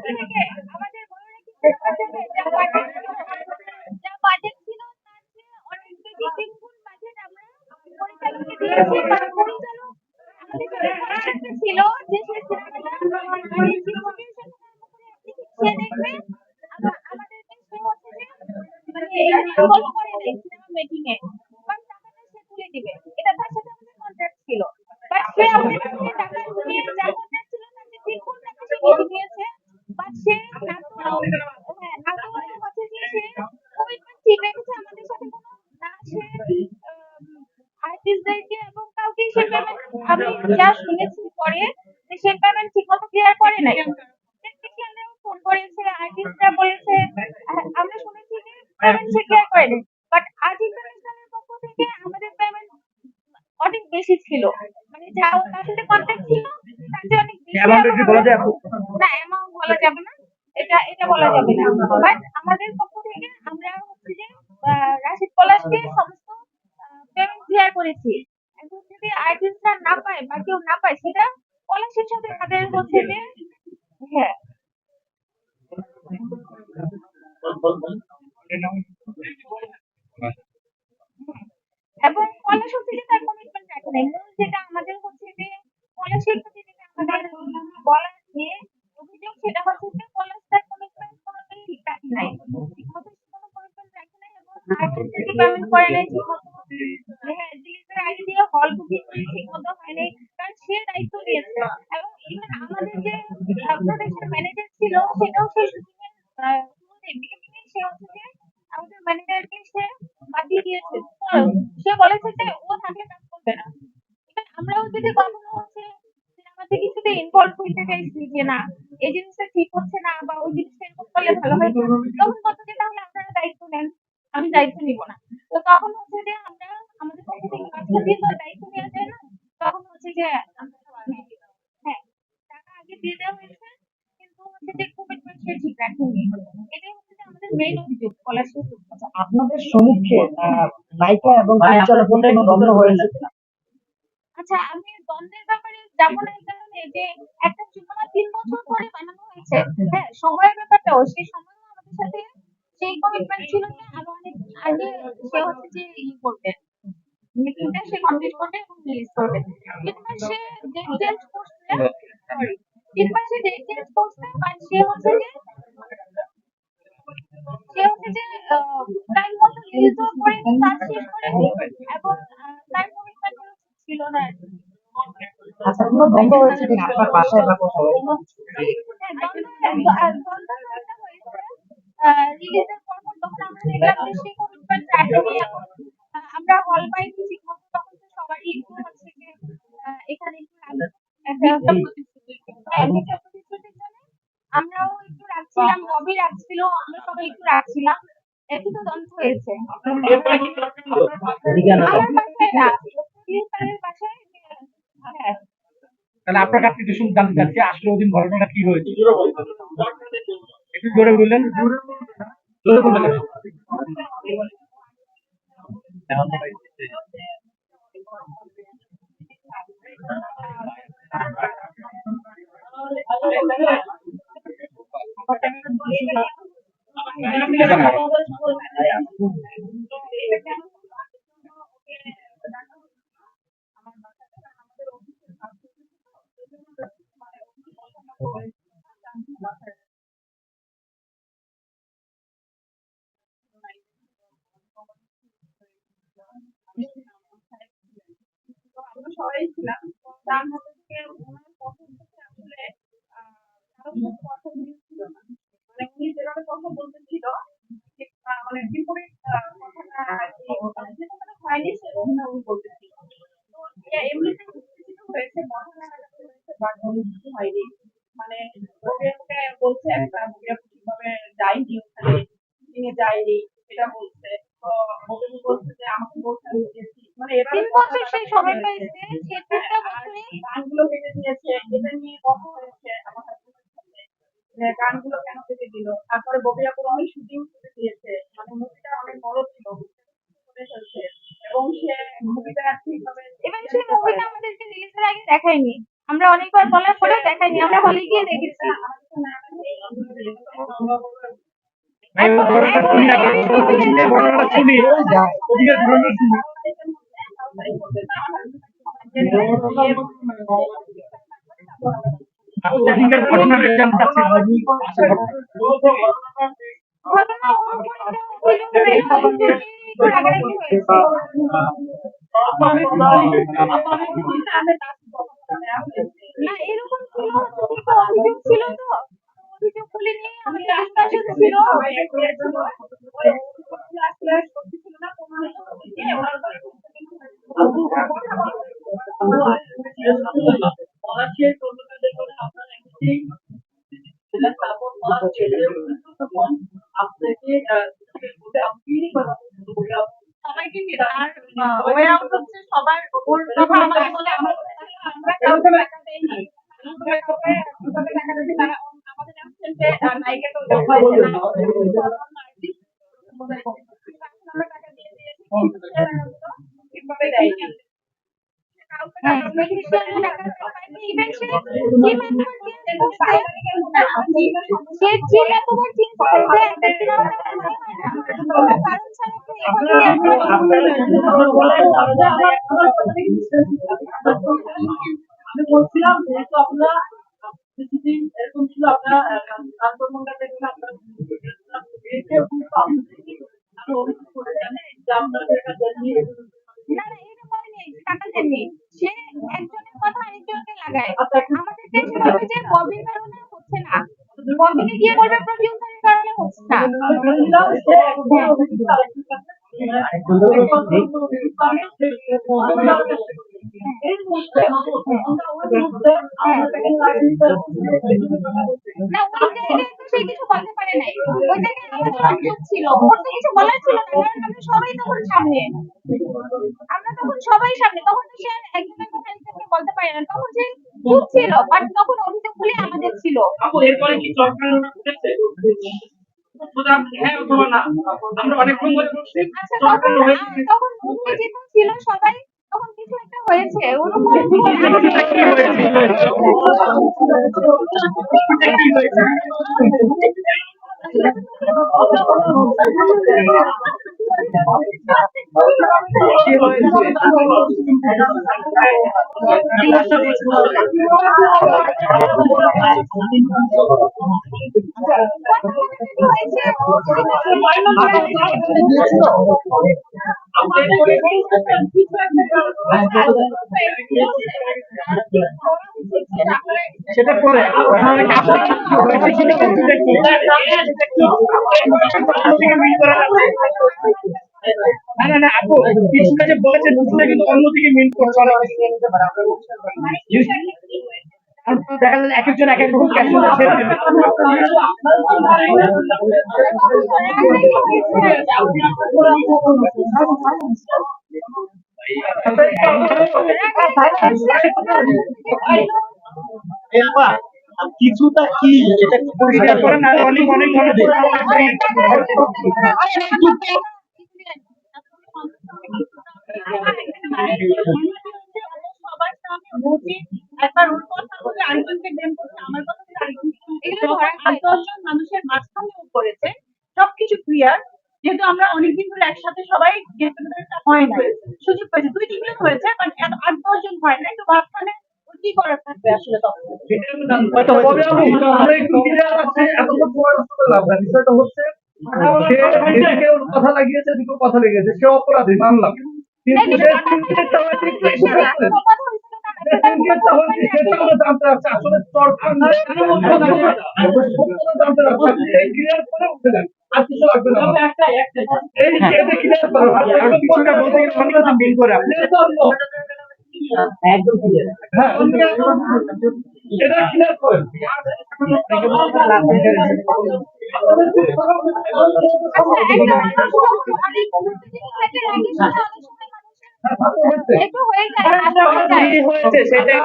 থেকে আমাদের বড়রা কি যা বাজেট ছিল তার চেয়ে অনেক বেশি 3 গুণ বাজেট আমরা পরিচালককে দিয়েছি। কারণ পরিচালক আমাদের সাথে কন্ট্রাক্টে ছিল যে সে সিনেমাটা মানে শিক্ষকের সাথে সে দেখবে আমাদেরকে সে হচ্ছে যে মানে ইনভলভ করে দেয় সিনেমা মেকিং এ, বাট টাকাটা সে তুলে দিবে, এটা তার সাথে আমাদের কন্ট্রাক্ট ছিল। বাট সে আমাদের কাছে টাকা নিয়ে যা কন্ট্রাক্ট ছিল তার চেয়ে 3 গুণ টাকা সে বেশি নিয়েছে। বাট সে না তো না তো হচ্ছে যে সে কমিটমেন্ট ঠিক রেখেছে আমাদের সাথে, কোনো না সে আর্টিস্টদেরকে এবং কাউকে সে পেমেন্ট, আমি যা শুনেছি পরে যে সে পেমেন্ট ঠিক মতো ক্লিয়ার করে নাই। টেকনিশিয়ানরাও ফোন করেছে, আর্টিস্টরা বলেছে, আমরা শুনেছি যে পেমেন্ট সে ক্লিয়ার করেনি। বাট আজ ইন্টারন্যাশনালের পক্ষ থেকে আমাদের পেমেন্ট অনেক বেশি ছিল, মানে যা তার সাথে কন্ট্যাক্ট ছিল তার চেয়ে অনেক বেশি। না, অ্যামাউন্ট বলা যাবে না, এটা বলা যাবে না। বাট আমাদের পক্ষ থেকে আমরা হচ্ছে যে রাশিদ পলাশকে সমস্ত পেমেন্ট ক্লিয়ার করেছি। এখন যদি আর্টিস্টরা না পায় বা কেউ না পায়, সেটা পলাশের সাথে তাদের হচ্ছে যে হ্যাঁ, এবং পলাশ হচ্ছে যে তার কমিটমেন্ট রাখে নাই। মূল যেটা আমাদের হচ্ছে যে পলাশের প্রতি যেটা আমাদের বলার যে অভিযোগ, সেটা হচ্ছে যে পলাশ তার কমিটমেন্ট কোনোটাই ঠিক রাখে নাই, ঠিকমতো কোনো কমিটমেন্ট রাখে নাই এবং আর্টিস্টদেরকে পেমেন্ট করে নাই ঠিকমতো। হ্যাঁ, রিলিজের আগে দিয়ে হল বুকিং ঠিকমতো হয় নাই, কারণ সে দায়িত্ব নিয়েছে। এবং ইভেন আমাদের যে প্রোডাকশন ম্যানেজার ছিল, সেটাও সেই শুটিং এর বিগিনিং এ সে হচ্ছে যে আমাদের ম্যানেজারকে সে বাতিল দিয়েছে। সে বলেছে যে ও থাকলে কাজ করবে না। এবার আমরাও যদি কখনো হচ্ছে সিনেমাতে কিছুতে ইনভলভ হইতে চাইছি যে না এই জিনিসটা ঠিক হচ্ছে না বা ওই জিনিসটা এরকম করলে ভালো হয়, তখন কত যে তাহলে আপনারা দায়িত্ব নেন, আমি দায়িত্ব নিব না। তো তখন হচ্ছে যে আমরা আমাদের পক্ষ থেকে কাজটা দিয়ে তো দায়িত্ব নেওয়া যায় না, তখন হচ্ছে যে আমরা হ্যাঁ, টাকা আগে দিয়ে দেওয়া হয়েছে, কিন্তু হচ্ছে যে কমিটমেন্ট সে ঠিক রাখেনি। এটাই হচ্ছে যে আমাদের মেইন অভিযোগ পলাশের। আপনাদের সম্মুখে নায়িকা এবং পরিচালকের কোনো দ্বন্দ্ব হয়েছে কিনা? আচ্ছা, আমি দ্বন্দ্বের ব্যাপারে যাবো না এই কারণে যে একটা সিনেমা 3 বছর ধরে বানানো হয়েছে। হ্যাঁ, সময়ের ব্যাপারটাও, সেই সময়ও আমাদের সাথে সেই কমিটমেন্ট ছিল যে আরো অনেক আগে সে হচ্ছে যে করবে, মিটিংটা সে কমপ্লিট করবে এবং রিলিজ করবে। কিন্তু সে ডেট চেঞ্জ করছে, সরি, কিন্তু সে ডেট চেঞ্জ করছে, বাট সে হচ্ছে যে টাইম মতো রিলিজও করেনি, কাজ শেষ করেনি এবং তার কমিটমেন্ট ছিল না আর কি। আচ্ছা, কোনো দ্বন্দ্ব হয়েছে কিনা আপনার বাসায় বা কোথাও? রিলিজের পর যখন আমরা দেখলাম যে সে কমিটমেন্ট রাখেনি এবং আমরা হল পাইনি ঠিক মতো, তখন তো সবারই একটু হচ্ছে যে এখানে একটু একটা প্রতিশ্রুতির জন্য আমরাও একটু রাখছিলাম, ববি রাখছিল, আমরা সবাই একটু রাখছিলাম, একটু তো দ্বন্দ্ব হয়েছে। আমার বাসায় না, তাদের বাসায়। হ্যাঁ, তাহলে আপনার কাছে একটু শুনতে জানতে চাচ্ছি আসলে ওদিন ঘটনাটা কি হয়েছে, একটু জোরে বললেন। জোরে বললেন। আমরা সবাই ছিলাম, তার মধ্যে থেকে ওনার পছন্দ আসলে কারোর সাথে কথা ছিল না, মানে উনি যেভাবে কথা বলতেছিল ঠিক, মানে বিপরীত কথাটা আর কি, যে কথাটা হয়নি সে কথাটা উনি বলতেছিল। তো এমনিতে উত্তেজিত হয়েছে, কথা কাটাকাটি হয়েছে, বাট কিছু হয়নি। মানে ওকে ওকে বলছে একটা ঠিকভাবে যায়নি, ওখানে শুটিং এ যায়নি এটা বলছে। তো ওকে বলছে যে আমাকে বলছে আমি গেছি, মানে এভাবে 3 বছর সেই সময় পাইছে, সে 3টা বছরে গানগুলো কেটে দিয়েছে, এটা নিয়ে কথা হয়েছে আমার হাজবেন্ডের সাথে যে গানগুলো কেন কেটে দিল। তারপরে ববিয়া পুরো অনেক শুটিং করে দিয়েছে, মানে মুভিটা অনেক বড় ছিল, করে ফেলছে এবং সে মুভিটা ঠিকভাবে এবং সেই মুভিটা আমাদেরকে রিলিজের আগে দেখায়নি। আমরা অনেকবার কতবার বলার পরেও দেখায়নি, আমরা হলে গিয়ে দেখেছি। এই ঘটনাটা শুনি না, এই ঘটনাটা শুনি, ওদিকের ঘটনাটা শুনি। ওদিকের ঘটনাটা জানতে চাচ্ছি। ঘটনা রাগারাগি হয়েছে। না এরকম ছিল, অভিযোগ ছিল তো, অভিযোগ খুলে নিয়ে আমাদের আশপাশে ছিল। সবাইকে তার ওয়ে আউট হচ্ছে সবার ওর কথা আমাকে বলে আমরা কাউকে টাকা দেইনি। টাকা দিয়েছে তারা আমাদের অ্যাবসেন্টে নায়িকাকে দেখা হয়েছে না। আমরা টাকা দিয়ে দিয়েছি কিভাবে দেয় আমি বলছিলাম যেহেতু আপনারা কিছুদিন এরকম ছিল আপনারা আন্দোলনটা দেখলে আপনারা না না এটা বলেনি টাকা দেননি, সে একজনের কথা আরেকজনকে লাগায়। আমাদের দেশে বলবে যে ববির কারণে হচ্ছে না, ববিকে গিয়ে বলবে প্রডিউসারের কারণে হচ্ছে না। না ওই জায়গায় তো সে কিছু বলতে পারে নাই, ওই জায়গায় আমাদের অভিযোগ ছিল, ওর তো কিছু বলার ছিল না, কারণ আমরা সবাই তখন সামনে, আমরা তখন সবাই সামনে, তখন তো সে একজনের কথা আরেকজনকে বলতে পারে না, তখন সে চুপ ছিল, বাট তখন অভিযোগগুলি আমাদের ছিল। আপু এরপরে কি চট্টগ্রামে ঘটেছে? হ্যাঁ অথবা না, আমরা অনেকক্ষণ ধরে বলছি আচ্ছা তখন তখন উনি যেহেতু ছিল সবাই, তখন কিছু একটা হয়েছে সেটা পরে না না আপু কিছুটা যে বলেছেন কিছুটা কিন্তু অন্যদিকে মিন করছে, দেখা যায় এক একজন এক এক রকম ক্যাপশন কিছুটা কি এটা পরিষ্কার করে না অনেক অনেক অনেক একবার ওর কথা বলে আরেকজনকে ব্লেম করছে, আমার কথা বলে আরেকজনকে 10 জন মানুষের মাঝখানে ও করেছে, সবকিছু ক্লিয়ার। যেহেতু আমরা অনেকদিন ধরে একসাথে সবাই গেট টুগেদারটা হয় না, সুযোগ পেয়েছে 2-3 জন হয়েছে, বাট 8-10 জন হয় না, তো মাঝখানে ওর কি করার থাকবে আসলে তখন। আমরা একটু ক্লিয়ার আছে এতটা বড় বিষয়টা হচ্ছে সে এদিকে ওর কথা লাগিয়েছে দুটো কথা লেগেছে, সে অপরাধী মানলাম, কিন্তু সে সিনকেটটা হয়েছে জানতে পারছে আসলে জানতে পারছে এই ক্লিয়ার করে উঠে যান আর কিছু লাগবে না এই ক্লিয়ার করো কিছুটা বলতে গেলে অনেক কিছু মিল করে আপনি একদম ক্লিয়ার। হ্যাঁ এটা ক্লিয়ার করেন একটু হয়ে যায় হয়েছে সেটাই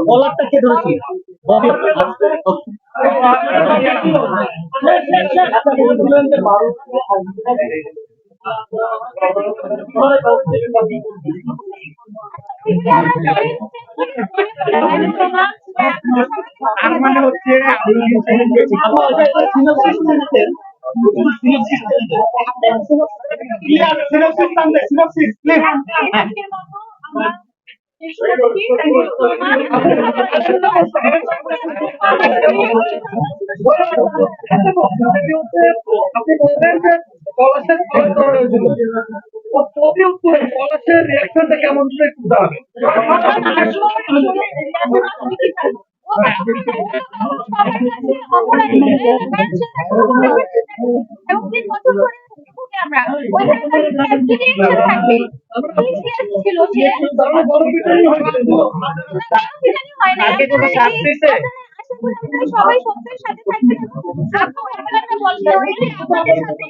কলারটা কে ধরেছিল? আপনাকে বলছিলেন যে তার মানে হচ্ছে আপনি বললেন যে পলাশের কলেজ করা হয়েছিল প্রতি উত্তরে পলাশের রিয়াকশনটা কেমন ছিল একটু জানাবেন। সবাই সত্যের সাথে থাকবেন আপু আপনারা বলবেন আমাদের সাথে